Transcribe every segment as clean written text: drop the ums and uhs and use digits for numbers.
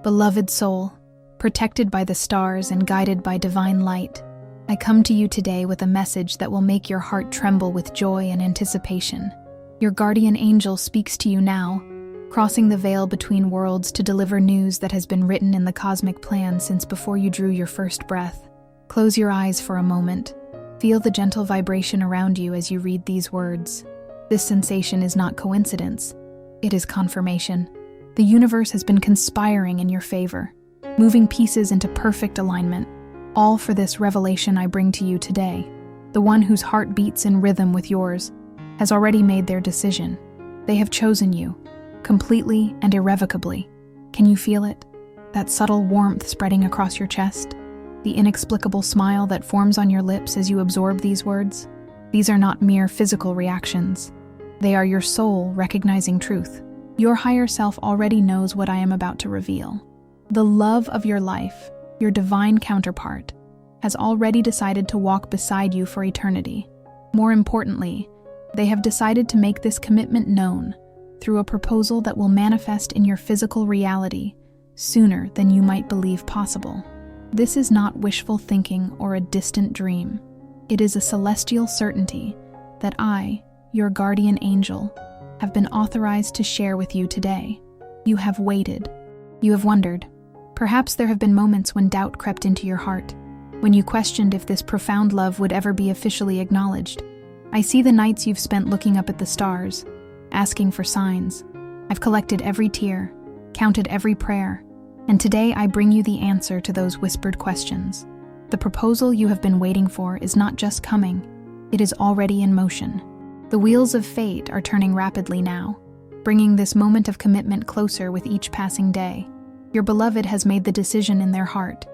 Beloved soul, protected by the stars and guided by divine light, I come to you today with a message that will make your heart tremble with joy and anticipation. Your guardian angel speaks to you now, crossing the veil between worlds to deliver news that has been written in the cosmic plan since before you drew your first breath. Close your eyes for a moment. Feel the gentle vibration around you as you read these words. This sensation is not coincidence. It is confirmation. The universe has been conspiring in your favor, moving pieces into perfect alignment, all for this revelation I bring to you today. The one whose heart beats in rhythm with yours has already made their decision. They have chosen you, completely and irrevocably. Can you feel it? That subtle warmth spreading across your chest? The inexplicable smile that forms on your lips as you absorb these words? These are not mere physical reactions. They are your soul recognizing truth. Your higher self already knows what I am about to reveal. The love of your life, your divine counterpart, has already decided to walk beside you for eternity. More importantly, they have decided to make this commitment known through a proposal that will manifest in your physical reality sooner than you might believe possible. This is not wishful thinking or a distant dream. It is a celestial certainty that I, your guardian angel, have been authorized to share with you today. You have waited. You have wondered. Perhaps there have been moments when doubt crept into your heart, when you questioned if this profound love would ever be officially acknowledged. I see the nights you've spent looking up at the stars, asking for signs. I've collected every tear, counted every prayer, and today I bring you the answer to those whispered questions. The proposal you have been waiting for is not just coming, it is already in motion. The wheels of fate are turning rapidly now, bringing this moment of commitment closer with each passing day. Your beloved has made the decision in their heart,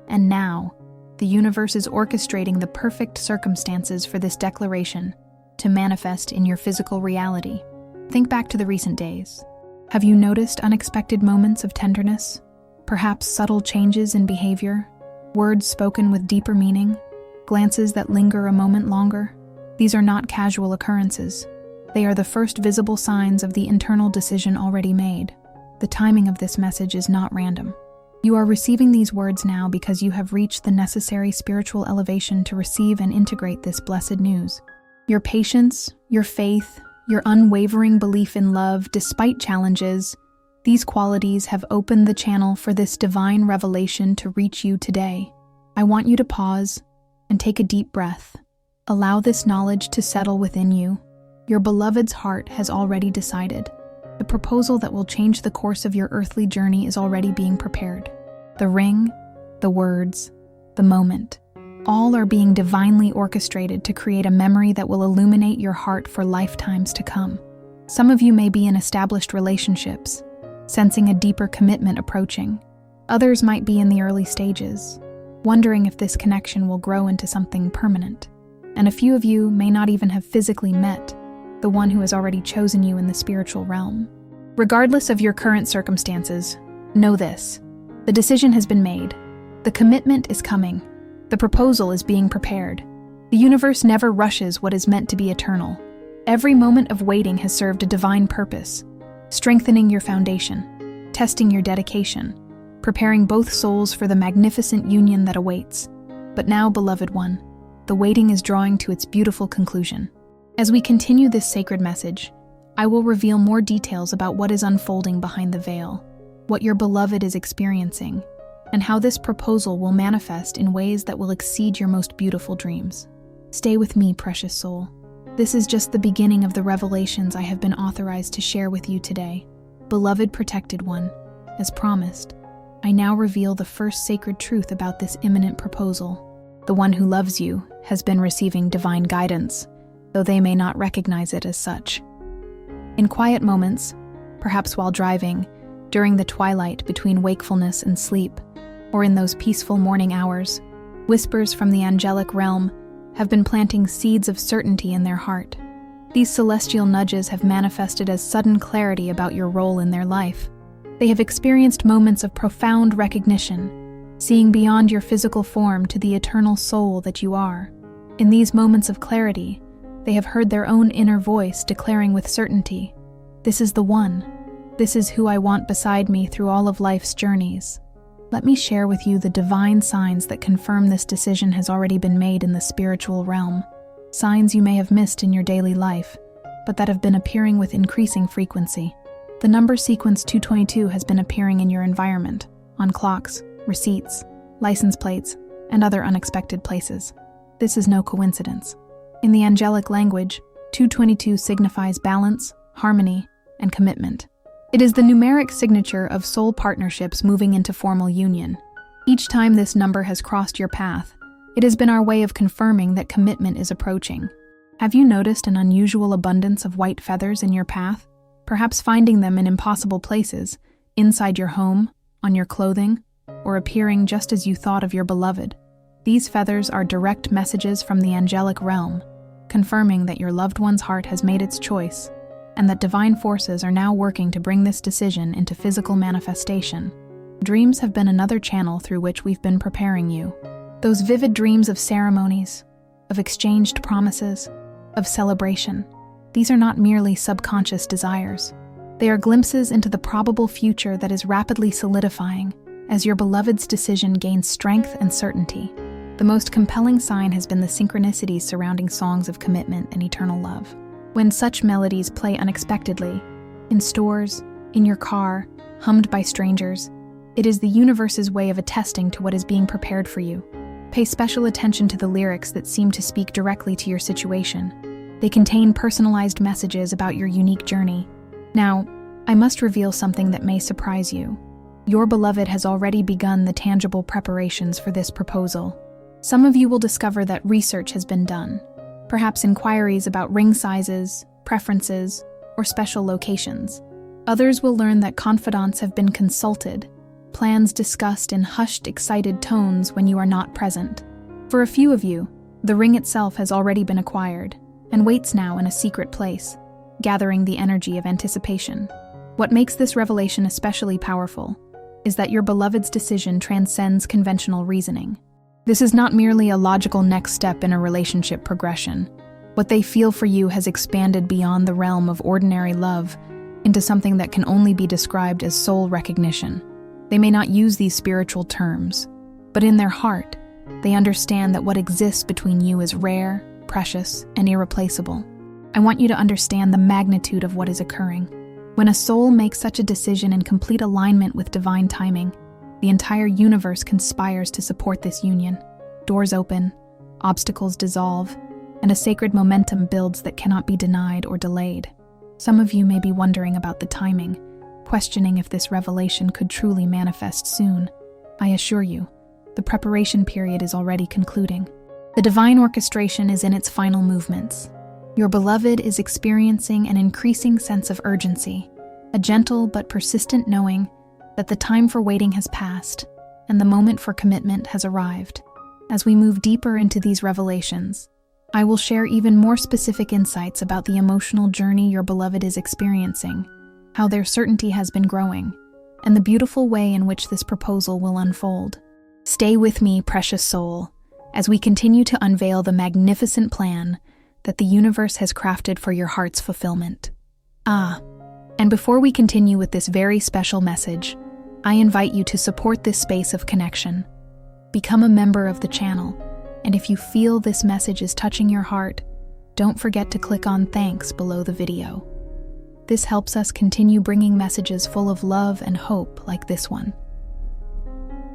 and now, the universe is orchestrating the perfect circumstances for this declaration to manifest in your physical reality. Think back to the recent days. Have you noticed unexpected moments of tenderness? Perhaps subtle changes in behavior, words spoken with deeper meaning, glances that linger a moment longer? These are not casual occurrences. They are the first visible signs of the internal decision already made. The timing of this message is not random. You are receiving these words now because you have reached the necessary spiritual elevation to receive and integrate this blessed news. Your patience, your faith, your unwavering belief in love despite challenges, these qualities have opened the channel for this divine revelation to reach you today. I want you to pause and take a deep breath. Allow this knowledge to settle within you. Your beloved's heart has already decided. The proposal that will change the course of your earthly journey is already being prepared. The ring, the words, the moment, all are being divinely orchestrated to create a memory that will illuminate your heart for lifetimes to come. Some of you may be in established relationships, sensing a deeper commitment approaching. Others might be in the early stages, wondering if this connection will grow into something permanent. And a few of you may not even have physically met the one who has already chosen you in the spiritual realm. Regardless of your current circumstances, know this: the decision has been made. The commitment is coming. The proposal is being prepared. The universe never rushes what is meant to be eternal. Every moment of waiting has served a divine purpose, strengthening your foundation, testing your dedication, preparing both souls for the magnificent union that awaits. But now, beloved one, the waiting is drawing to its beautiful conclusion. As we continue this sacred message, I will reveal more details about what is unfolding behind the veil, what your beloved is experiencing, and how this proposal will manifest in ways that will exceed your most beautiful dreams. Stay with me, precious soul. This is just the beginning of the revelations I have been authorized to share with you today. Beloved protected one, as promised, I now reveal the first sacred truth about this imminent proposal. The one who loves you has been receiving divine guidance, though they may not recognize it as such. In quiet moments, perhaps while driving, during the twilight between wakefulness and sleep, or in those peaceful morning hours, whispers from the angelic realm have been planting seeds of certainty in their heart. These celestial nudges have manifested as sudden clarity about your role in their life. They have experienced moments of profound recognition, seeing beyond your physical form to the eternal soul that you are. In these moments of clarity, they have heard their own inner voice declaring with certainty, "This is the one. This is who I want beside me through all of life's journeys. Let me share with you the divine signs that confirm this decision has already been made in the spiritual realm. Signs you may have missed in your daily life, but that have been appearing with increasing frequency. The number sequence 222 has been appearing in your environment, on clocks, receipts, license plates, and other unexpected places. This is no coincidence. In the angelic language, 222 signifies balance, harmony, and commitment. It is the numeric signature of soul partnerships moving into formal union. Each time this number has crossed your path, it has been our way of confirming that commitment is approaching. Have you noticed an unusual abundance of white feathers in your path? Perhaps finding them in impossible places, inside your home, on your clothing, or appearing just as you thought of your beloved. These feathers are direct messages from the angelic realm, confirming that your loved one's heart has made its choice, and that divine forces are now working to bring this decision into physical manifestation. Dreams have been another channel through which we've been preparing you. Those vivid dreams of ceremonies, of exchanged promises, of celebration. These are not merely subconscious desires. They are glimpses into the probable future that is rapidly solidifying as your beloved's decision gains strength and certainty. The most compelling sign has been the synchronicities surrounding songs of commitment and eternal love. When such melodies play unexpectedly, in stores, in your car, hummed by strangers, it is the universe's way of attesting to what is being prepared for you. Pay special attention to the lyrics that seem to speak directly to your situation. They contain personalized messages about your unique journey. Now, I must reveal something that may surprise you. Your beloved has already begun the tangible preparations for this proposal. Some of you will discover that research has been done, perhaps inquiries about ring sizes, preferences, or special locations. Others will learn that confidants have been consulted, plans discussed in hushed, excited tones when you are not present. For a few of you, the ring itself has already been acquired and waits now in a secret place, gathering the energy of anticipation. What makes this revelation especially powerful is that your beloved's decision transcends conventional reasoning. This is not merely a logical next step in a relationship progression. What they feel for you has expanded beyond the realm of ordinary love into something that can only be described as soul recognition. They may not use these spiritual terms, but in their heart, they understand that what exists between you is rare, precious, and irreplaceable. I want you to understand the magnitude of what is occurring. When a soul makes such a decision in complete alignment with divine timing, the entire universe conspires to support this union. Doors open, obstacles dissolve, and a sacred momentum builds that cannot be denied or delayed. Some of you may be wondering about the timing, questioning if this revelation could truly manifest soon. I assure you, the preparation period is already concluding. The divine orchestration is in its final movements. Your beloved is experiencing an increasing sense of urgency, a gentle but persistent knowing that the time for waiting has passed and the moment for commitment has arrived. As we move deeper into these revelations, I will share even more specific insights about the emotional journey your beloved is experiencing, how their certainty has been growing, and the beautiful way in which this proposal will unfold. Stay with me, precious soul, as we continue to unveil the magnificent plan that the universe has crafted for your heart's fulfillment. And before we continue with this very special message, I invite you to support this space of connection. Become a member of the channel, and if you feel this message is touching your heart, don't forget to click on thanks below the video. This helps us continue bringing messages full of love and hope like this one.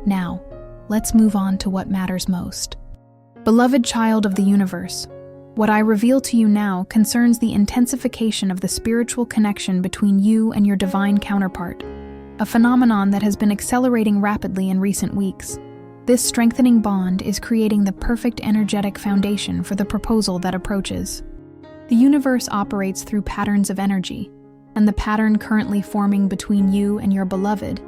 Now, let's move on to what matters most. Beloved child of the universe, what I reveal to you now concerns the intensification of the spiritual connection between you and your divine counterpart, a phenomenon that has been accelerating rapidly in recent weeks. This strengthening bond is creating the perfect energetic foundation for the proposal that approaches. The universe operates through patterns of energy, and the pattern currently forming between you and your beloved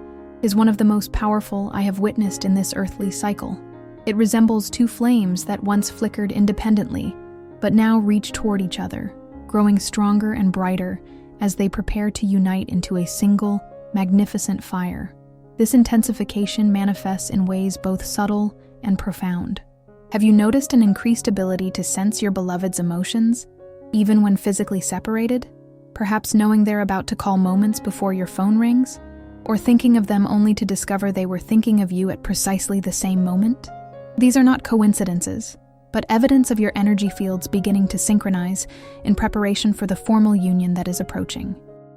is one of the most powerful I have witnessed in this earthly cycle. It resembles two flames that once flickered independently, but now reach toward each other, growing stronger and brighter as they prepare to unite into a single, magnificent fire. This intensification manifests in ways both subtle and profound. Have you noticed an increased ability to sense your beloved's emotions, even when physically separated? Perhaps knowing they're about to call moments before your phone rings? Or thinking of them only to discover they were thinking of you at precisely the same moment? These are not coincidences, but evidence of your energy fields beginning to synchronize in preparation for the formal union that is approaching.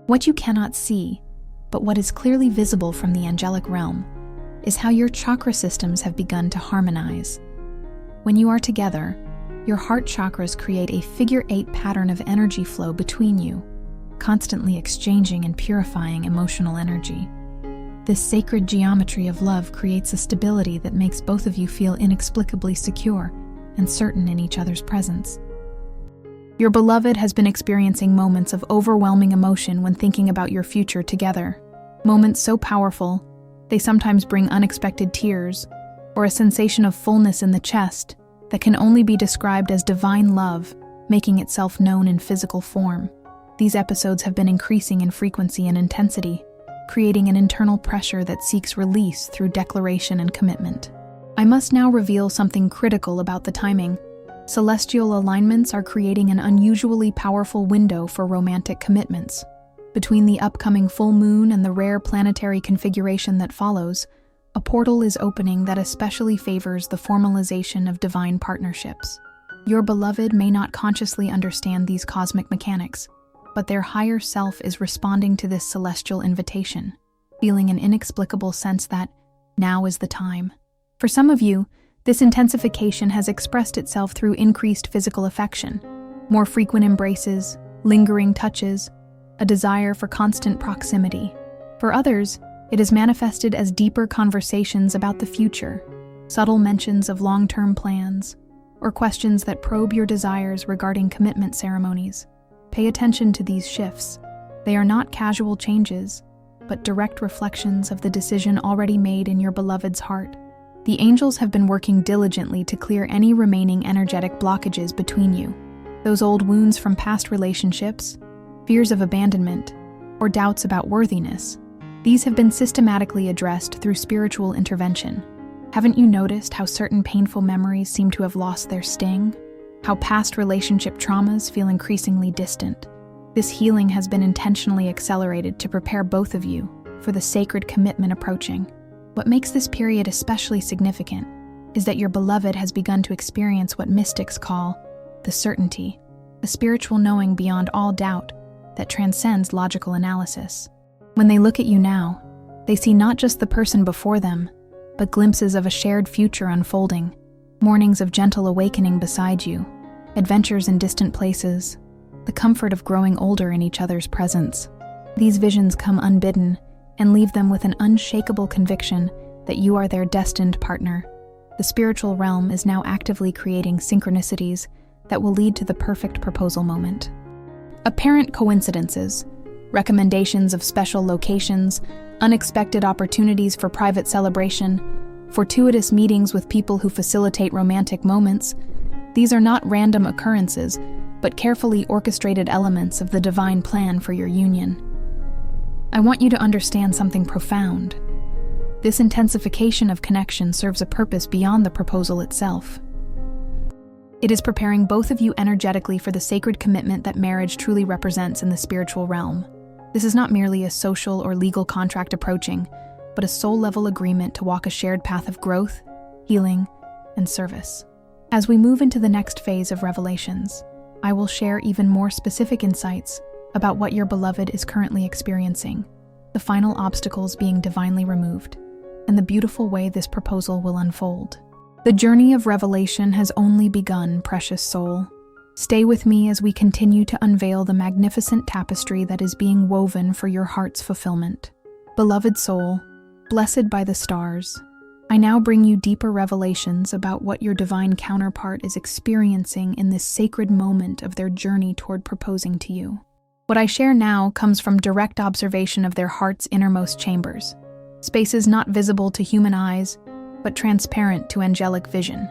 What you cannot see, but what is clearly visible from the angelic realm, is how your chakra systems have begun to harmonize. When you are together, your heart chakras create a figure-8 pattern of energy flow between you, constantly exchanging and purifying emotional energy. This sacred geometry of love creates a stability that makes both of you feel inexplicably secure and certain in each other's presence. Your beloved has been experiencing moments of overwhelming emotion when thinking about your future together. Moments so powerful, they sometimes bring unexpected tears or a sensation of fullness in the chest that can only be described as divine love making itself known in physical form. These episodes have been increasing in frequency and intensity, creating an internal pressure that seeks release through declaration and commitment. I must now reveal something critical about the timing. Celestial alignments are creating an unusually powerful window for romantic commitments. Between the upcoming full moon and the rare planetary configuration that follows, a portal is opening that especially favors the formalization of divine partnerships. Your beloved may not consciously understand these cosmic mechanics, but their higher self is responding to this celestial invitation, feeling an inexplicable sense that now is the time. For some of you, this intensification has expressed itself through increased physical affection, more frequent embraces, lingering touches, a desire for constant proximity. For others, it is manifested as deeper conversations about the future, subtle mentions of long-term plans, or questions that probe your desires regarding commitment ceremonies. Pay attention to these shifts. They are not casual changes, but direct reflections of the decision already made in your beloved's heart. The angels have been working diligently to clear any remaining energetic blockages between you. Those old wounds from past relationships, fears of abandonment, or doubts about worthiness. These have been systematically addressed through spiritual intervention. Haven't you noticed how certain painful memories seem to have lost their sting? How past relationship traumas feel increasingly distant? This healing has been intentionally accelerated to prepare both of you for the sacred commitment approaching. What makes this period especially significant is that your beloved has begun to experience what mystics call the certainty, a spiritual knowing beyond all doubt that transcends logical analysis. When they look at you now, they see not just the person before them, but glimpses of a shared future unfolding, mornings of gentle awakening beside you, adventures in distant places, the comfort of growing older in each other's presence. These visions come unbidden and leave them with an unshakable conviction that you are their destined partner. The spiritual realm is now actively creating synchronicities that will lead to the perfect proposal moment. Apparent coincidences, recommendations of special locations, unexpected opportunities for private celebration, fortuitous meetings with people who facilitate romantic moments, these are not random occurrences, but carefully orchestrated elements of the divine plan for your union. I want you to understand something profound. This intensification of connection serves a purpose beyond the proposal itself. It is preparing both of you energetically for the sacred commitment that marriage truly represents in the spiritual realm. This is not merely a social or legal contract approaching, but a soul-level agreement to walk a shared path of growth, healing, and service. As we move into the next phase of revelations, I will share even more specific insights about what your beloved is currently experiencing, the final obstacles being divinely removed, and the beautiful way this proposal will unfold. The journey of revelation has only begun, precious soul. Stay with me as we continue to unveil the magnificent tapestry that is being woven for your heart's fulfillment. Beloved soul, blessed by the stars, I now bring you deeper revelations about what your divine counterpart is experiencing in this sacred moment of their journey toward proposing to you. What I share now comes from direct observation of their heart's innermost chambers, spaces not visible to human eyes, but transparent to angelic vision.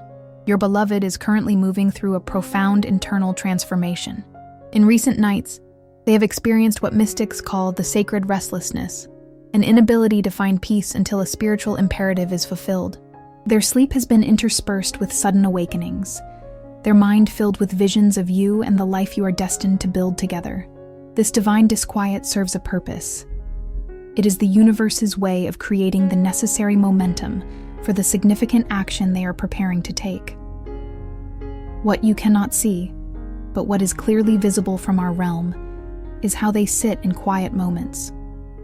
Your beloved is currently moving through a profound internal transformation. In recent nights, they have experienced what mystics call the sacred restlessness, an inability to find peace until a spiritual imperative is fulfilled. Their sleep has been interspersed with sudden awakenings, their mind filled with visions of you and the life you are destined to build together. This divine disquiet serves a purpose. It is the universe's way of creating the necessary momentum for the significant action they are preparing to take. What you cannot see, but what is clearly visible from our realm, is how they sit in quiet moments,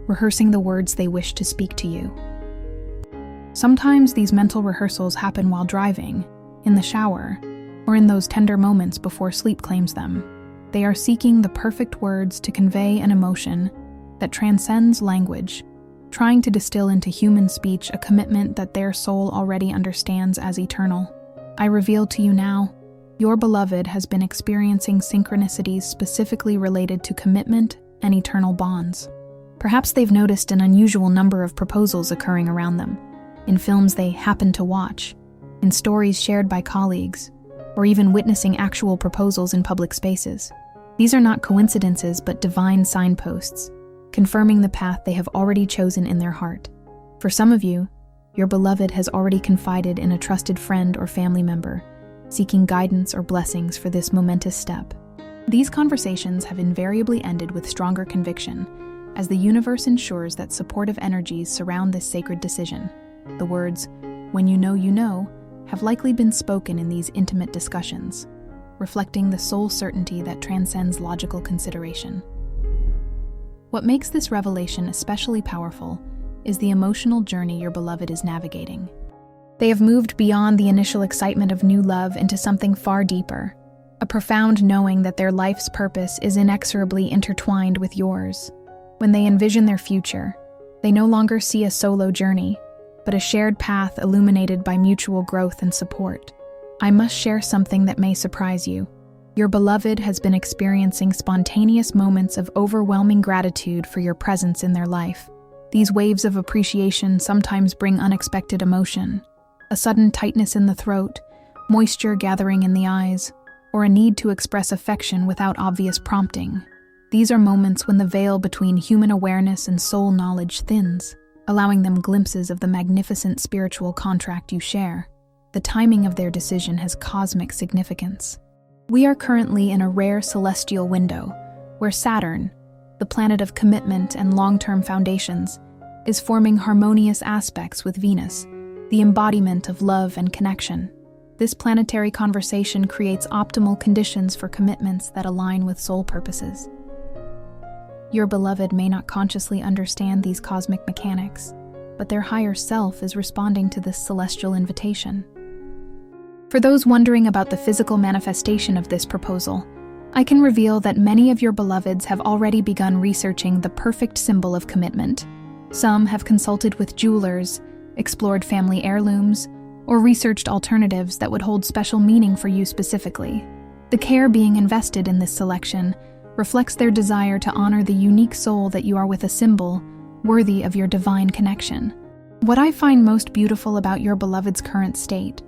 rehearsing the words they wish to speak to you. Sometimes these mental rehearsals happen while driving, in the shower, or in those tender moments before sleep claims them. They are seeking the perfect words to convey an emotion that transcends language, trying to distill into human speech a commitment that their soul already understands as eternal. I reveal to you now, your beloved has been experiencing synchronicities specifically related to commitment and eternal bonds. Perhaps they've noticed an unusual number of proposals occurring around them, in films they happen to watch, in stories shared by colleagues, or even witnessing actual proposals in public spaces. These are not coincidences but divine signposts, confirming the path they have already chosen in their heart. For some of you, your beloved has already confided in a trusted friend or family member, seeking guidance or blessings for this momentous step. These conversations have invariably ended with stronger conviction, as the universe ensures that supportive energies surround this sacred decision. The words, "when you know," have likely been spoken in these intimate discussions, reflecting the soul certainty that transcends logical consideration. What makes this revelation especially powerful is the emotional journey your beloved is navigating. They have moved beyond the initial excitement of new love into something far deeper, a profound knowing that their life's purpose is inexorably intertwined with yours. When they envision their future, they no longer see a solo journey, but a shared path illuminated by mutual growth and support. I must share something that may surprise you. Your beloved has been experiencing spontaneous moments of overwhelming gratitude for your presence in their life. These waves of appreciation sometimes bring unexpected emotion, a sudden tightness in the throat, moisture gathering in the eyes, or a need to express affection without obvious prompting. These are moments when the veil between human awareness and soul knowledge thins, allowing them glimpses of the magnificent spiritual contract you share. The timing of their decision has cosmic significance. We are currently in a rare celestial window, where Saturn, the planet of commitment and long-term foundations, is forming harmonious aspects with Venus, the embodiment of love and connection. This planetary conversation creates optimal conditions for commitments that align with soul purposes. Your beloved may not consciously understand these cosmic mechanics, but their higher self is responding to this celestial invitation. For those wondering about the physical manifestation of this proposal, I can reveal that many of your beloveds have already begun researching the perfect symbol of commitment. Some have consulted with jewelers, explored family heirlooms, or researched alternatives that would hold special meaning for you specifically. The care being invested in this selection reflects their desire to honor the unique soul that you are with a symbol worthy of your divine connection. What I find most beautiful about your beloved's current state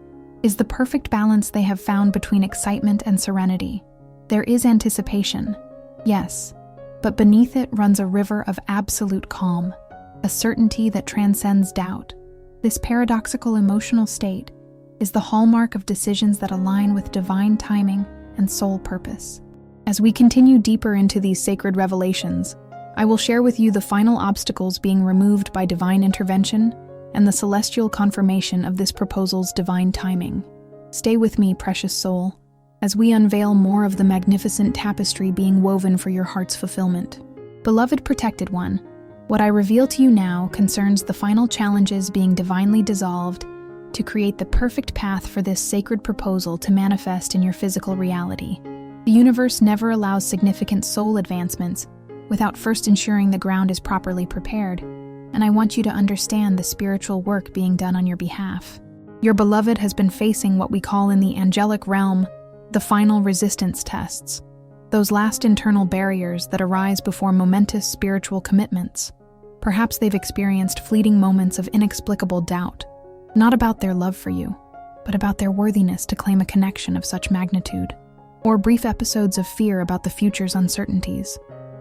is the perfect balance they have found between excitement and serenity. There is anticipation, yes, but beneath it runs a river of absolute calm, a certainty that transcends doubt. This paradoxical emotional state is the hallmark of decisions that align with divine timing and soul purpose. As we continue deeper into these sacred revelations, I will share with you the final obstacles being removed by divine intervention and the celestial confirmation of this proposal's divine timing. Stay with me, precious soul, as we unveil more of the magnificent tapestry being woven for your heart's fulfillment. Beloved protected one, what I reveal to you now concerns the final challenges being divinely dissolved to create the perfect path for this sacred proposal to manifest in your physical reality. The universe never allows significant soul advancements without first ensuring the ground is properly prepared, and I want you to understand the spiritual work being done on your behalf. Your beloved has been facing what we call in the angelic realm the final resistance tests, those last internal barriers that arise before momentous spiritual commitments. Perhaps they've experienced fleeting moments of inexplicable doubt, not about their love for you, but about their worthiness to claim a connection of such magnitude, or brief episodes of fear about the future's uncertainties.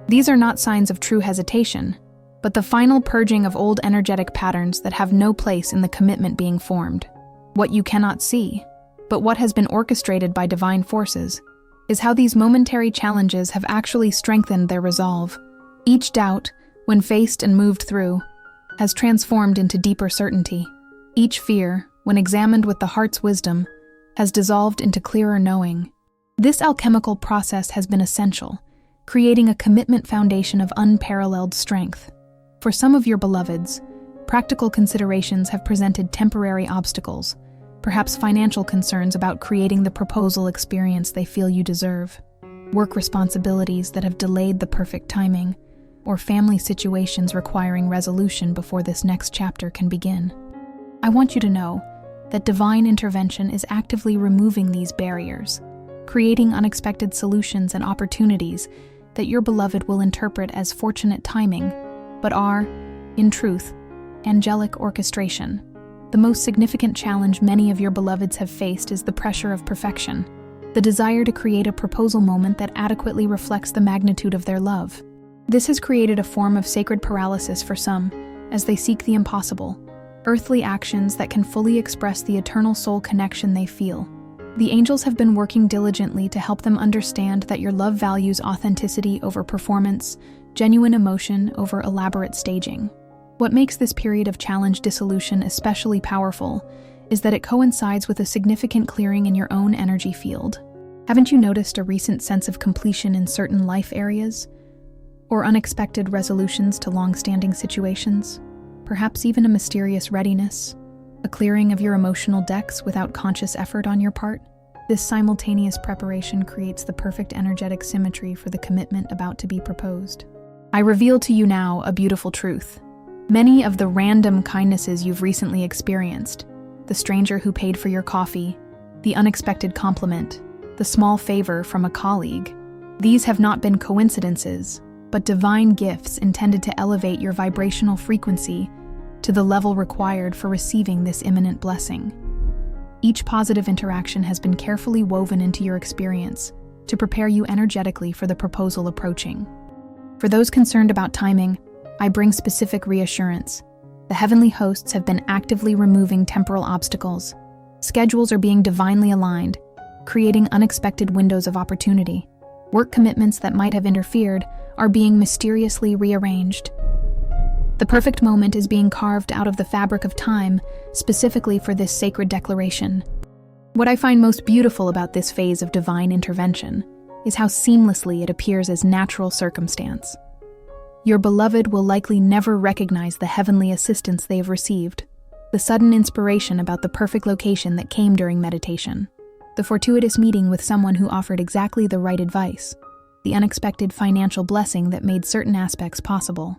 These are not signs of true hesitation, but the final purging of old energetic patterns that have no place in the commitment being formed. What you cannot see, but what has been orchestrated by divine forces, is how these momentary challenges have actually strengthened their resolve. Each doubt, when faced and moved through, has transformed into deeper certainty. Each fear, when examined with the heart's wisdom, has dissolved into clearer knowing. This alchemical process has been essential, creating a commitment foundation of unparalleled strength. For some of your beloveds, practical considerations have presented temporary obstacles, perhaps financial concerns about creating the proposal experience they feel you deserve, work responsibilities that have delayed the perfect timing, or family situations requiring resolution before this next chapter can begin. I want you to know that divine intervention is actively removing these barriers, creating unexpected solutions and opportunities that your beloved will interpret as fortunate timing, but are, in truth, angelic orchestration. The most significant challenge many of your beloveds have faced is the pressure of perfection, the desire to create a proposal moment that adequately reflects the magnitude of their love. This has created a form of sacred paralysis for some, as they seek the impossible, earthly actions that can fully express the eternal soul connection they feel. The angels have been working diligently to help them understand that your love values authenticity over performance, genuine emotion over elaborate staging. What makes this period of challenge dissolution especially powerful is that it coincides with a significant clearing in your own energy field. Haven't you noticed a recent sense of completion in certain life areas? Or unexpected resolutions to long-standing situations? Perhaps even a mysterious readiness? A clearing of your emotional decks without conscious effort on your part? This simultaneous preparation creates the perfect energetic symmetry for the commitment about to be proposed. I reveal to you now a beautiful truth. Many of the random kindnesses you've recently experienced, the stranger who paid for your coffee, the unexpected compliment, the small favor from a colleague, these have not been coincidences, but divine gifts intended to elevate your vibrational frequency to the level required for receiving this imminent blessing. Each positive interaction has been carefully woven into your experience to prepare you energetically for the proposal approaching. For those concerned about timing, I bring specific reassurance. The heavenly hosts have been actively removing temporal obstacles. Schedules are being divinely aligned, creating unexpected windows of opportunity. Work commitments that might have interfered are being mysteriously rearranged. The perfect moment is being carved out of the fabric of time, specifically for this sacred declaration. What I find most beautiful about this phase of divine intervention is how seamlessly it appears as natural circumstance. Your beloved will likely never recognize the heavenly assistance they have received, the sudden inspiration about the perfect location that came during meditation, the fortuitous meeting with someone who offered exactly the right advice, the unexpected financial blessing that made certain aspects possible.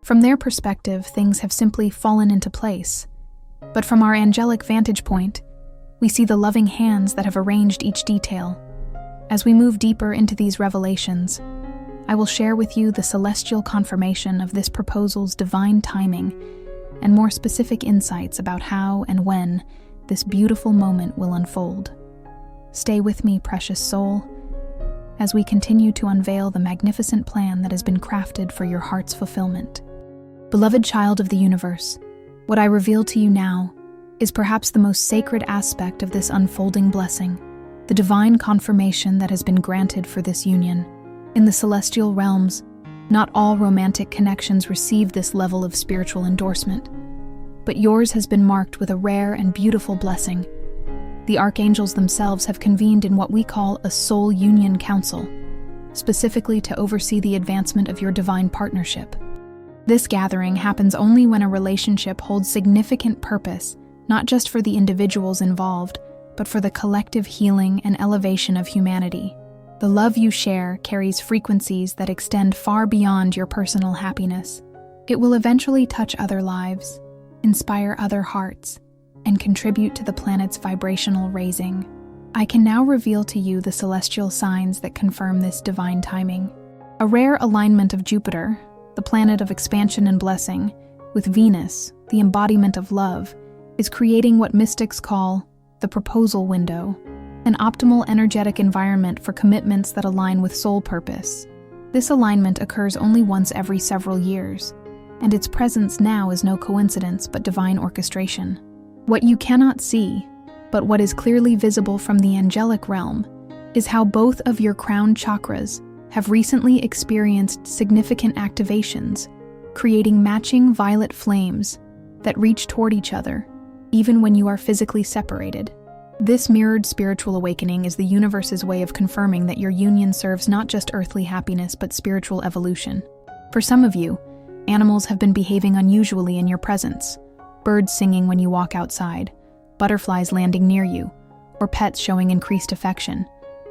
From their perspective, things have simply fallen into place. But from our angelic vantage point, we see the loving hands that have arranged each detail. As we move deeper into these revelations, I will share with you the celestial confirmation of this proposal's divine timing and more specific insights about how and when this beautiful moment will unfold. Stay with me, precious soul, as we continue to unveil the magnificent plan that has been crafted for your heart's fulfillment. Beloved child of the universe, what I reveal to you now is perhaps the most sacred aspect of this unfolding blessing, the divine confirmation that has been granted for this union. In the celestial realms, not all romantic connections receive this level of spiritual endorsement, but yours has been marked with a rare and beautiful blessing. The archangels themselves have convened in what we call a soul union council, specifically to oversee the advancement of your divine partnership. This gathering happens only when a relationship holds significant purpose, not just for the individuals involved, but for the collective healing and elevation of humanity. The love you share carries frequencies that extend far beyond your personal happiness. It will eventually touch other lives, inspire other hearts, and contribute to the planet's vibrational raising. I can now reveal to you the celestial signs that confirm this divine timing. A rare alignment of Jupiter, the planet of expansion and blessing, with Venus, the embodiment of love, is creating what mystics call the proposal window, an optimal energetic environment for commitments that align with soul purpose. This alignment occurs only once every several years, and its presence now is no coincidence but divine orchestration. What you cannot see, but what is clearly visible from the angelic realm, is how both of your crown chakras have recently experienced significant activations, creating matching violet flames that reach toward each other, even when you are physically separated. This mirrored spiritual awakening is the universe's way of confirming that your union serves not just earthly happiness but spiritual evolution. For some of you, animals have been behaving unusually in your presence, birds singing when you walk outside, butterflies landing near you, or pets showing increased affection.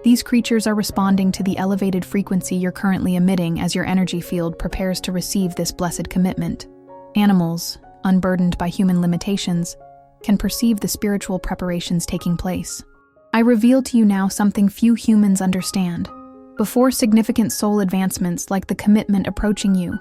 These creatures are responding to the elevated frequency you're currently emitting as your energy field prepares to receive this blessed commitment. Animals, unburdened by human limitations, can perceive the spiritual preparations taking place. I reveal to you now something few humans understand. Before significant soul advancements like the commitment approaching you,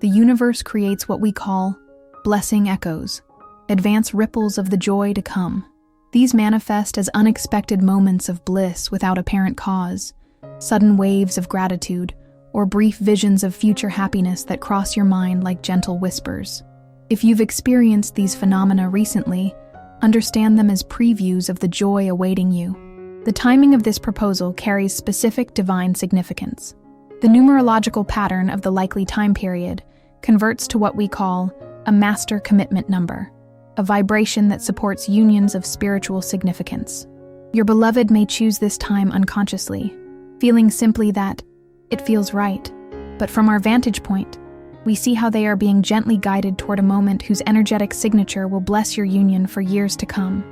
the universe creates what we call blessing echoes, advance ripples of the joy to come. These manifest as unexpected moments of bliss without apparent cause, sudden waves of gratitude, or brief visions of future happiness that cross your mind like gentle whispers. If you've experienced these phenomena recently, understand them as previews of the joy awaiting you. The timing of this proposal carries specific divine significance. The numerological pattern of the likely time period converts to what we call a master commitment number, a vibration that supports unions of spiritual significance. Your beloved may choose this time unconsciously, feeling simply that it feels right, but from our vantage point, we see how they are being gently guided toward a moment whose energetic signature will bless your union for years to come.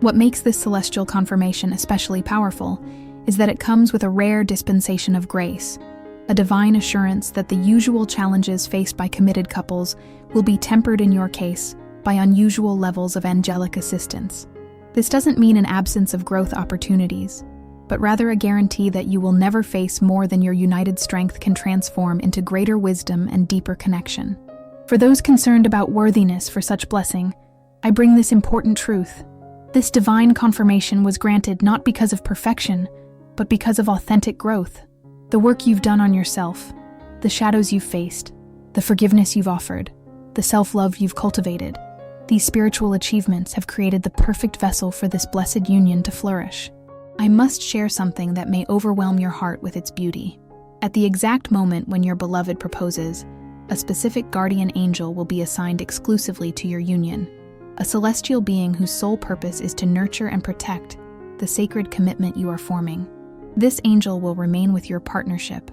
What makes this celestial confirmation especially powerful is that it comes with a rare dispensation of grace, a divine assurance that the usual challenges faced by committed couples will be tempered in your case by unusual levels of angelic assistance. This doesn't mean an absence of growth opportunities, but rather a guarantee that you will never face more than your united strength can transform into greater wisdom and deeper connection. For those concerned about worthiness for such blessing, I bring this important truth. This divine confirmation was granted not because of perfection, but because of authentic growth. The work you've done on yourself, the shadows you've faced, the forgiveness you've offered, the self-love you've cultivated, these spiritual achievements have created the perfect vessel for this blessed union to flourish. I must share something that may overwhelm your heart with its beauty. At the exact moment when your beloved proposes, a specific guardian angel will be assigned exclusively to your union, a celestial being whose sole purpose is to nurture and protect the sacred commitment you are forming. This angel will remain with your partnership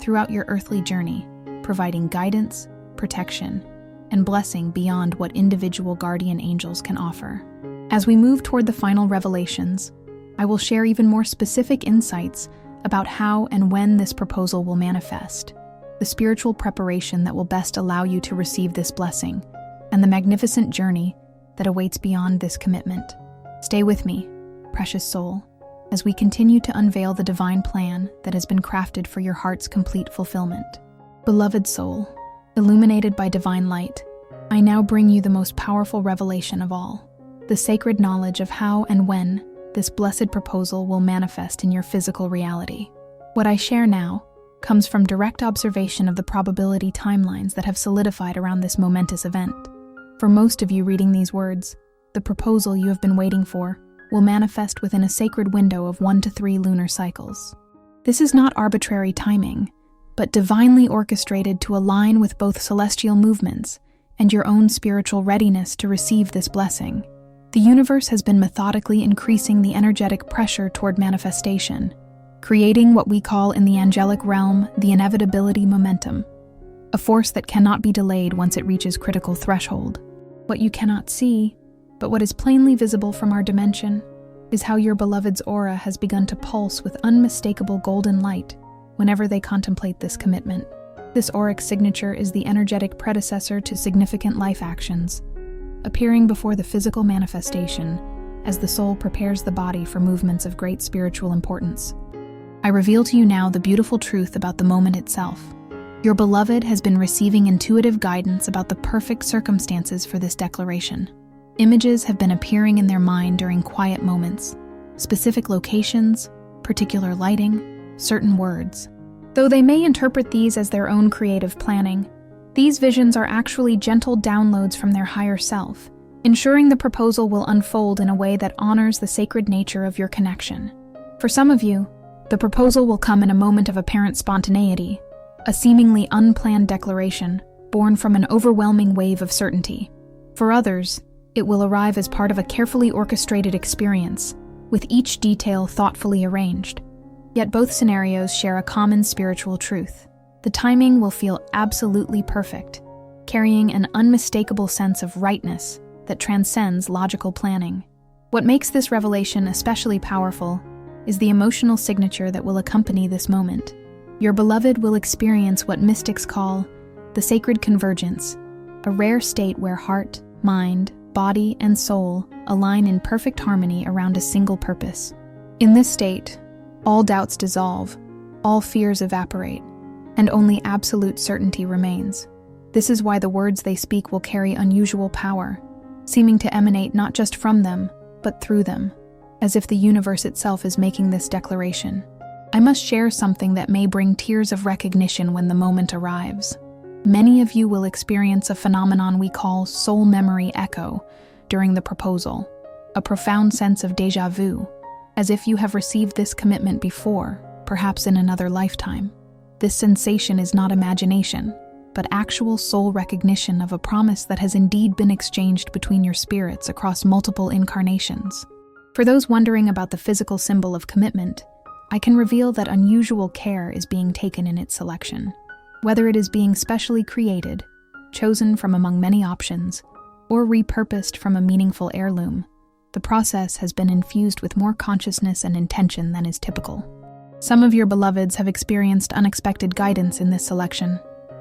throughout your earthly journey, providing guidance, protection, and blessing beyond what individual guardian angels can offer. As we move toward the final revelations, I will share even more specific insights about how and when this proposal will manifest, the spiritual preparation that will best allow you to receive this blessing, and the magnificent journey that awaits beyond this commitment. Stay with me, precious soul, as we continue to unveil the divine plan that has been crafted for your heart's complete fulfillment. Beloved soul, illuminated by divine light, I now bring you the most powerful revelation of all, the sacred knowledge of how and when this blessed proposal will manifest in your physical reality. What I share now comes from direct observation of the probability timelines that have solidified around this momentous event. For most of you reading these words, the proposal you have been waiting for will manifest within a sacred window of 1 to 3 lunar cycles. This is not arbitrary timing, but divinely orchestrated to align with both celestial movements and your own spiritual readiness to receive this blessing. The universe has been methodically increasing the energetic pressure toward manifestation, creating what we call in the angelic realm the inevitability momentum, a force that cannot be delayed once it reaches critical threshold. What you cannot see, but what is plainly visible from our dimension, is how your beloved's aura has begun to pulse with unmistakable golden light whenever they contemplate this commitment. This auric signature is the energetic predecessor to significant life actions, appearing before the physical manifestation as the soul prepares the body for movements of great spiritual importance. I reveal to you now the beautiful truth about the moment itself. Your beloved has been receiving intuitive guidance about the perfect circumstances for this declaration. Images have been appearing in their mind during quiet moments, specific locations, particular lighting, certain words. Though they may interpret these as their own creative planning, these visions are actually gentle downloads from their higher self, ensuring the proposal will unfold in a way that honors the sacred nature of your connection. For some of you, The proposal will come in a moment of apparent spontaneity, a seemingly unplanned declaration born from an overwhelming wave of certainty. For others, it will arrive as part of a carefully orchestrated experience, with each detail thoughtfully arranged. Yet both scenarios share a common spiritual truth. The timing will feel absolutely perfect, carrying an unmistakable sense of rightness that transcends logical planning. What makes this revelation especially powerful is the emotional signature that will accompany this moment. Your beloved will experience what mystics call the sacred convergence, a rare state where heart, mind, body, and soul align in perfect harmony around a single purpose. In this state, all doubts dissolve, all fears evaporate, and only absolute certainty remains. This is why the words they speak will carry unusual power, seeming to emanate not just from them, but through them, as if the universe itself is making this declaration. I must share something that may bring tears of recognition when the moment arrives. Many of you will experience a phenomenon we call soul memory echo during the proposal, a profound sense of déjà vu, as if you have received this commitment before, perhaps in another lifetime. This sensation is not imagination, but actual soul recognition of a promise that has indeed been exchanged between your spirits across multiple incarnations. For those wondering about the physical symbol of commitment, I can reveal that unusual care is being taken in its selection. Whether it is being specially created, chosen from among many options, or repurposed from a meaningful heirloom, the process has been infused with more consciousness and intention than is typical. Some of your beloveds have experienced unexpected guidance in this selection,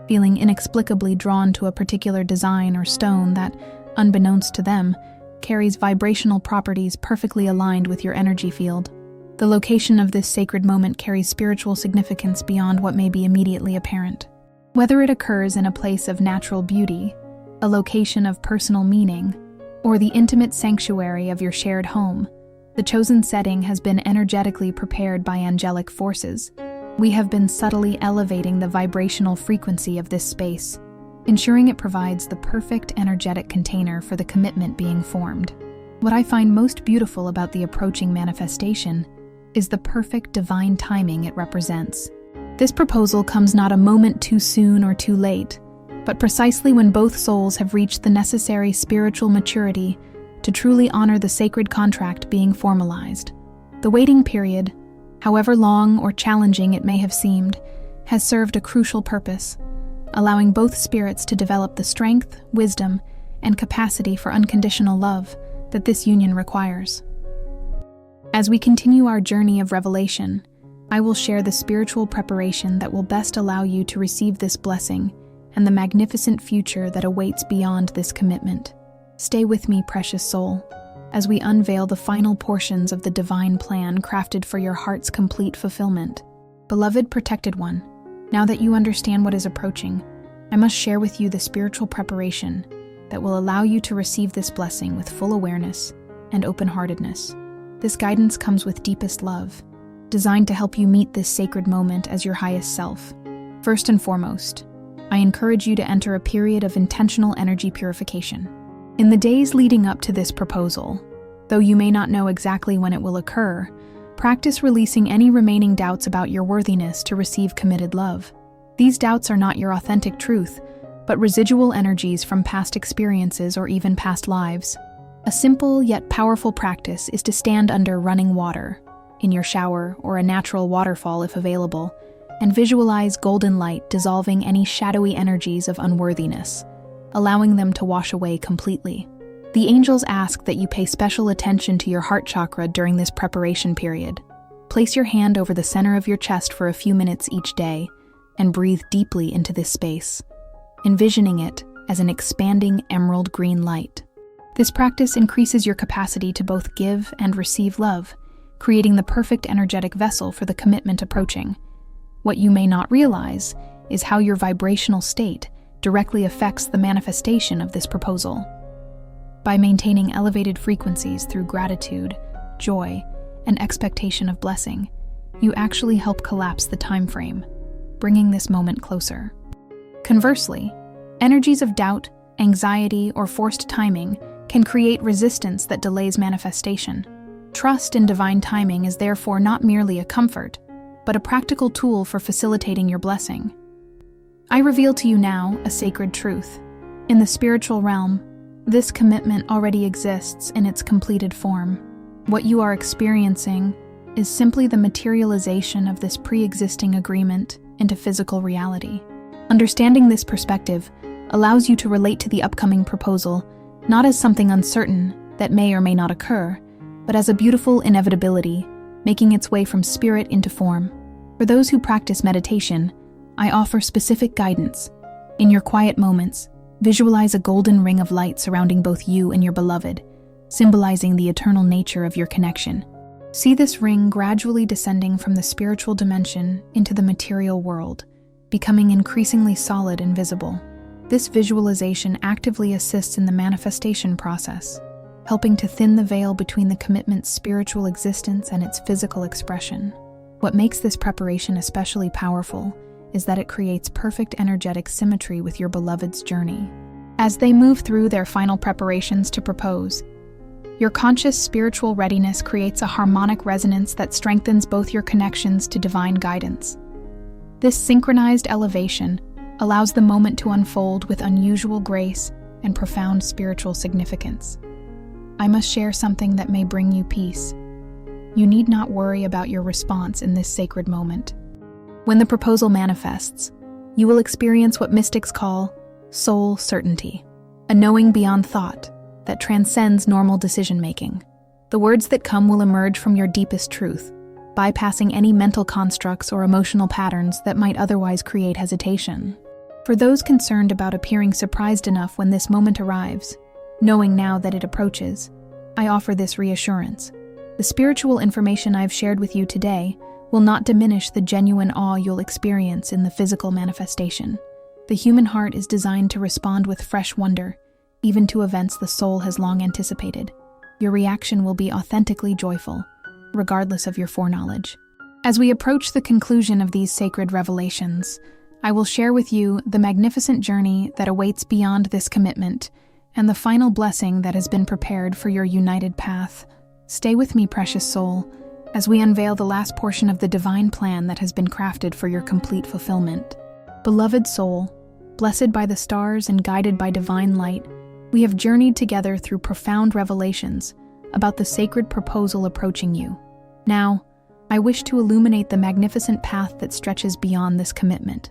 feeling inexplicably drawn to a particular design or stone that, unbeknownst to them, carries vibrational properties perfectly aligned with your energy field. The location of this sacred moment carries spiritual significance beyond what may be immediately apparent. Whether it occurs in a place of natural beauty, a location of personal meaning, or the intimate sanctuary of your shared home, the chosen setting has been energetically prepared by angelic forces. We have been subtly elevating the vibrational frequency of this space, ensuring it provides the perfect energetic container for the commitment being formed. What I find most beautiful about the approaching manifestation is the perfect divine timing it represents. This proposal comes not a moment too soon or too late, but precisely when both souls have reached the necessary spiritual maturity to truly honor the sacred contract being formalized. The waiting period, however long or challenging it may have seemed, has served a crucial purpose, allowing both spirits to develop the strength, wisdom, and capacity for unconditional love that this union requires. As we continue our journey of revelation, I will share the spiritual preparation that will best allow you to receive this blessing and the magnificent future that awaits beyond this commitment. Stay with me, precious soul, as we unveil the final portions of the divine plan crafted for your heart's complete fulfillment. Beloved protected one, now that you understand what is approaching, I must share with you the spiritual preparation that will allow you to receive this blessing with full awareness and open-heartedness. This guidance comes with deepest love, designed to help you meet this sacred moment as your highest self. First and foremost, I encourage you to enter a period of intentional energy purification. In the days leading up to this proposal, though you may not know exactly when it will occur, practice releasing any remaining doubts about your worthiness to receive committed love. These doubts are not your authentic truth, but residual energies from past experiences or even past lives. A simple yet powerful practice is to stand under running water, in your shower or a natural waterfall if available, and visualize golden light dissolving any shadowy energies of unworthiness, allowing them to wash away completely. The angels ask that you pay special attention to your heart chakra during this preparation period. Place your hand over the center of your chest for a few minutes each day and breathe deeply into this space, envisioning it as an expanding emerald green light. This practice increases your capacity to both give and receive love, creating the perfect energetic vessel for the commitment approaching. What you may not realize is how your vibrational state directly affects the manifestation of this proposal. By maintaining elevated frequencies through gratitude, joy, and expectation of blessing, you actually help collapse the time frame, bringing this moment closer. Conversely, energies of doubt, anxiety, or forced timing can create resistance that delays manifestation. Trust in divine timing is therefore not merely a comfort, but a practical tool for facilitating your blessing. I reveal to you now a sacred truth. In the spiritual realm, this commitment already exists in its completed form. What you are experiencing is simply the materialization of this pre-existing agreement into physical reality. Understanding this perspective allows you to relate to the upcoming proposal not as something uncertain that may or may not occur, but as a beautiful inevitability, making its way from spirit into form. For those who practice meditation, I offer specific guidance. In your quiet moments, visualize a golden ring of light surrounding both you and your beloved, symbolizing the eternal nature of your connection. See this ring gradually descending from the spiritual dimension into the material world, becoming increasingly solid and visible. This visualization actively assists in the manifestation process, helping to thin the veil between the commitment's spiritual existence and its physical expression. What makes this preparation especially powerful is that it creates perfect energetic symmetry with your beloved's journey. As they move through their final preparations to propose, your conscious spiritual readiness creates a harmonic resonance that strengthens both your connections to divine guidance. This synchronized elevation allows the moment to unfold with unusual grace and profound spiritual significance. I must share something that may bring you peace. You need not worry about your response in this sacred moment. When the proposal manifests, you will experience what mystics call soul certainty, a knowing beyond thought that transcends normal decision-making. The words that come will emerge from your deepest truth, bypassing any mental constructs or emotional patterns that might otherwise create hesitation. For those concerned about appearing surprised enough when this moment arrives, knowing now that it approaches, I offer this reassurance. The spiritual information I've shared with you today will not diminish the genuine awe you'll experience in the physical manifestation. The human heart is designed to respond with fresh wonder, even to events the soul has long anticipated. Your reaction will be authentically joyful, regardless of your foreknowledge. As we approach the conclusion of these sacred revelations, I will share with you the magnificent journey that awaits beyond this commitment and the final blessing that has been prepared for your united path. Stay with me, precious soul, as we unveil the last portion of the divine plan that has been crafted for your complete fulfillment. Beloved soul, blessed by the stars and guided by divine light, we have journeyed together through profound revelations about the sacred proposal approaching you. Now, I wish to illuminate the magnificent path that stretches beyond this commitment,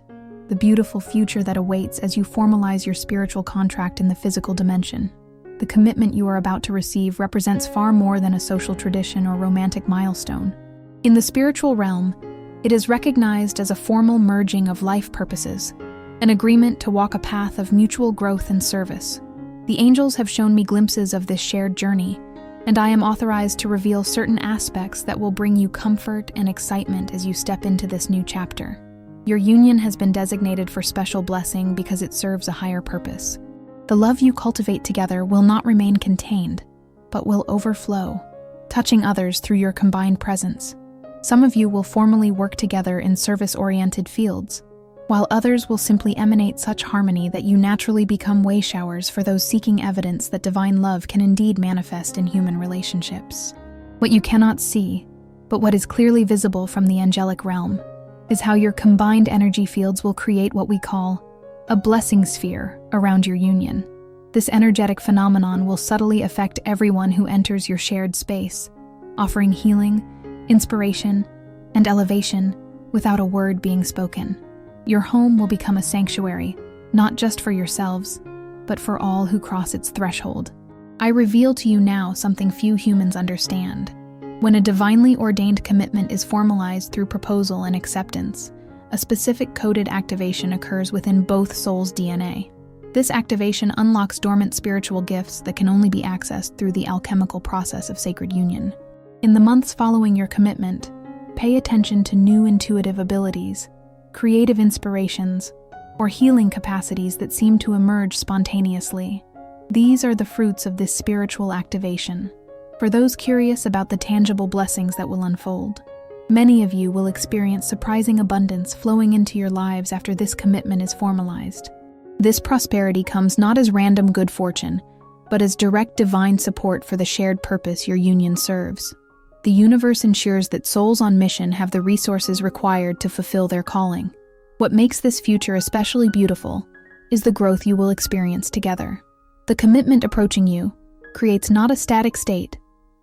the beautiful future that awaits as you formalize your spiritual contract in the physical dimension. The commitment you are about to receive represents far more than a social tradition or romantic milestone. In the spiritual realm, it is recognized as a formal merging of life purposes, an agreement to walk a path of mutual growth and service. The angels have shown me glimpses of this shared journey, and I am authorized to reveal certain aspects that will bring you comfort and excitement as you step into this new chapter. Your union has been designated for special blessing because it serves a higher purpose. The love you cultivate together will not remain contained, but will overflow, touching others through your combined presence. Some of you will formally work together in service-oriented fields, while others will simply emanate such harmony that you naturally become way showers for those seeking evidence that divine love can indeed manifest in human relationships. What you cannot see, but what is clearly visible from the angelic realm, is how your combined energy fields will create what we call a blessing sphere around your union. This energetic phenomenon will subtly affect everyone who enters your shared space, offering healing, inspiration, and elevation without a word being spoken. Your home will become a sanctuary, not just for yourselves, but for all who cross its threshold. I reveal to you now something few humans understand. When a divinely ordained commitment is formalized through proposal and acceptance, a specific coded activation occurs within both souls' DNA. This activation unlocks dormant spiritual gifts that can only be accessed through the alchemical process of sacred union. In the months following your commitment, pay attention to new intuitive abilities, creative inspirations, or healing capacities that seem to emerge spontaneously. These are the fruits of this spiritual activation. For those curious about the tangible blessings that will unfold, many of you will experience surprising abundance flowing into your lives after this commitment is formalized. This prosperity comes not as random good fortune, but as direct divine support for the shared purpose your union serves. The universe ensures that souls on mission have the resources required to fulfill their calling. What makes this future especially beautiful is the growth you will experience together. The commitment approaching you creates not a static state,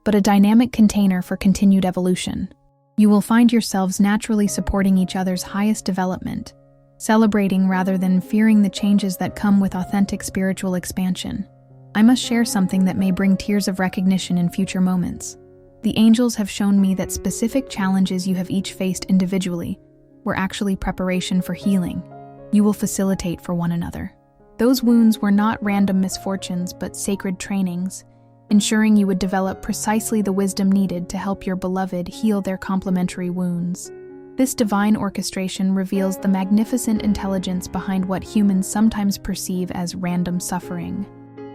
but a dynamic container for continued evolution. You will find yourselves naturally supporting each other's highest development, celebrating rather than fearing the changes that come with authentic spiritual expansion. I must share something that may bring tears of recognition in future moments. The angels have shown me that specific challenges you have each faced individually were actually preparation for healing. You will facilitate for one another. Those wounds were not random misfortunes, but sacred trainings, ensuring you would develop precisely the wisdom needed to help your beloved heal their complementary wounds. This divine orchestration reveals the magnificent intelligence behind what humans sometimes perceive as random suffering.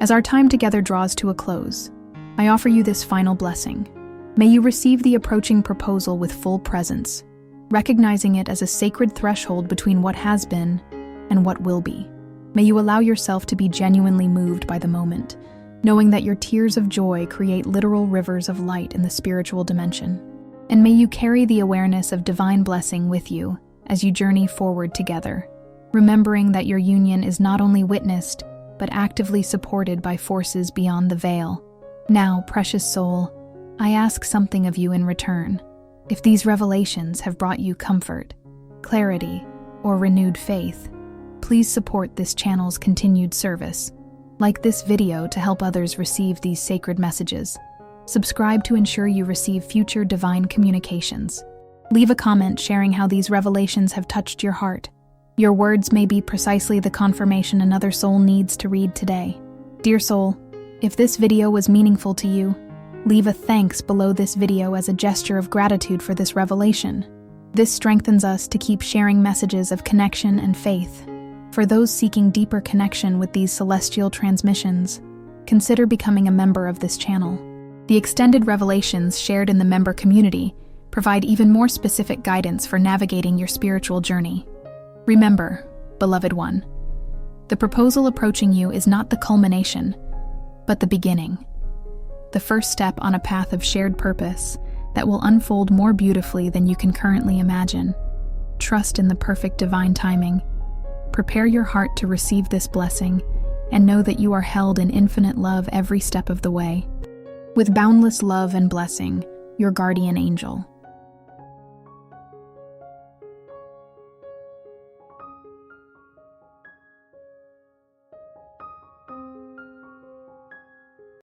As our time together draws to a close, I offer you this final blessing. May you receive the approaching proposal with full presence, recognizing it as a sacred threshold between what has been and what will be. May you allow yourself to be genuinely moved by the moment, knowing that your tears of joy create literal rivers of light in the spiritual dimension. And may you carry the awareness of divine blessing with you as you journey forward together, remembering that your union is not only witnessed, but actively supported by forces beyond the veil. Now, precious soul, I ask something of you in return. If these revelations have brought you comfort, clarity, or renewed faith, please support this channel's continued service. Like this video to help others receive these sacred messages. Subscribe to ensure you receive future divine communications. Leave a comment sharing how these revelations have touched your heart. Your words may be precisely the confirmation another soul needs to read today. Dear soul, if this video was meaningful to you, leave a thanks below this video as a gesture of gratitude for this revelation. This strengthens us to keep sharing messages of connection and faith. For those seeking deeper connection with these celestial transmissions, consider becoming a member of this channel. The extended revelations shared in the member community provide even more specific guidance for navigating your spiritual journey. Remember, beloved one, the proposal approaching you is not the culmination, but the beginning. The first step on a path of shared purpose that will unfold more beautifully than you can currently imagine. Trust in the perfect divine timing. Prepare your heart to receive this blessing and know that you are held in infinite love every step of the way. With boundless love and blessing, your guardian angel.